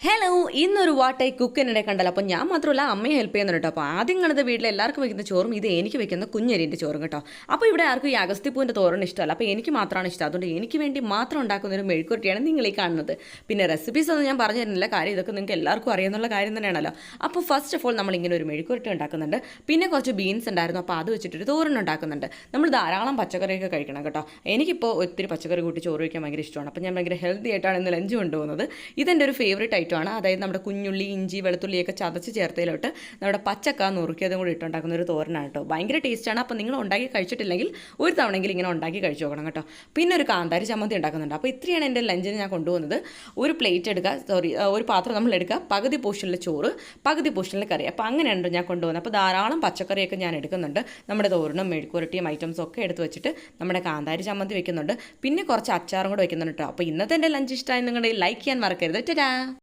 Hello, ഇന്നൊരു വാട്ടൈ കുക്കിനിടെ കണ്ടല്ലോ. അപ്പോൾ ഞാൻ മാത്രമല്ല, അമ്മയെ ഹെൽപ്പ് ചെയ്യുന്നുണ്ട് കേട്ടോ. അപ്പോൾ ആദ്യം കണ്ടത് വീട്ടിൽ എല്ലാവർക്കും വെക്കുന്ന ചോറും ഇത് എനിക്ക് വെക്കുന്ന കുഞ്ഞരിൻ്റെ ചോറും കേട്ടോ. അപ്പോൾ ഇവിടെ ആർക്കും ഈ അഗസ്തിപ്പൂവിൻ്റെ തോരൻ ഇഷ്ടമല്ല. അപ്പോൾ എനിക്ക് മാത്രമാണ് ഇഷ്ടം. അതുകൊണ്ട് എനിക്ക് വേണ്ടി മാത്രം ഉണ്ടാക്കുന്ന ഒരു മെഴുക്കുരട്ടിയാണ് നിങ്ങൾ ഈ കാണുന്നത്. പിന്നെ റെസിപ്പീസ് ഒന്നും ഞാൻ പറഞ്ഞു തരുന്നില്ല, കാര്യം ഇതൊക്കെ നിങ്ങൾക്ക് എല്ലാവർക്കും അറിയാവുന്ന കാര്യം തന്നെയാണല്ലോ. അപ്പോൾ ഫസ്റ്റ് ഓഫ് ഓൾ നമ്മൾ ഇങ്ങനെ ഒരു മെഴുക്കുരട്ടി ഉണ്ടാക്കുന്നുണ്ട്. പിന്നെ കുറച്ച് ബീൻസ് ഉണ്ടായിരുന്നു, അപ്പോൾ അത് വെച്ചിട്ടൊരു തോരൻ ഉണ്ടാക്കുന്നുണ്ട്. നമ്മൾ ധാരാളം പച്ചക്കറിയൊക്കെ കഴിക്കണം കേട്ടോ. എനിക്കിപ്പോൾ ഒത്തിരി പച്ചക്കറി കൂട്ടി ചോറ് വയ്ക്കാൻ ഭയങ്കര ഇഷ്ടമാണ്. അപ്പോൾ ഞാൻ ഭയങ്കര ഹെൽത്തി ആയിട്ടാണ് ഇന്ന് ലഞ്ച് കൊണ്ടുപോകുന്നത്. ഇതെൻ്റെ ഒരു ഫേവറേറ്റ് ഐറ്റമാണ്. അതായത് നമ്മുടെ കുഞ്ഞുള്ളി, ഇഞ്ചി, വെളുത്തുള്ളിയൊക്കെ ചതച്ച് ചേർത്തതിലോട്ട് നമ്മുടെ പച്ചക്ക നുറുക്കിയതും കൂടി ഇട്ടുണ്ടാക്കുന്ന ഒരു തോരനാണ് കേട്ടോ. ഭയങ്കര ടേസ്റ്റാണ്. അപ്പോൾ നിങ്ങൾ ഉണ്ടാക്കി കഴിച്ചിട്ടില്ലെങ്കിൽ ഒരു തവണയെങ്കിലും ഇങ്ങനെ ഉണ്ടാക്കി കഴിച്ചു നോക്കണം കേട്ടോ. പിന്നെ ഒരു കാന്താരി ചമ്മന്തി ഉണ്ടാക്കുന്നുണ്ട്. അപ്പോൾ ഇത്രയാണ് എൻ്റെ ലഞ്ചിന് ഞാൻ കൊണ്ടുപോകുന്നത്. ഒരു പ്ലേറ്റ് എടുക്കുക, ഒരു പാത്രം നമ്മൾ എടുക്കുക, പകുതി പോർഷനിൽ ചോറ്, പകുതി പോർഷനിൽ കറി. അപ്പോൾ അങ്ങനെയാണ് ഞാൻ കൊണ്ടുപോകുന്നത്. അപ്പോൾ ധാരാളം പച്ചക്കറിയൊക്കെ ഞാൻ എടുക്കുന്നുണ്ട്. നമ്മുടെ തോരനും മെഴുക്കുരട്ടിയും ഐറ്റംസും ഒക്കെ എടുത്ത് വെച്ചിട്ട് നമ്മുടെ കാന്താരി ചമ്മന്തി വെക്കുന്നുണ്ട്. പിന്നെ കുറച്ച് അച്ചാറും കൂടെ വെക്കുന്നുണ്ട് കേട്ടോ. അപ്പോൾ ഇന്നത്തെ എൻ്റെ ലഞ്ച് ഇഷ്ടമായി നിങ്ങളുടെ ലൈക്ക് ചെയ്യാൻ മറക്കരുത്. ടാ.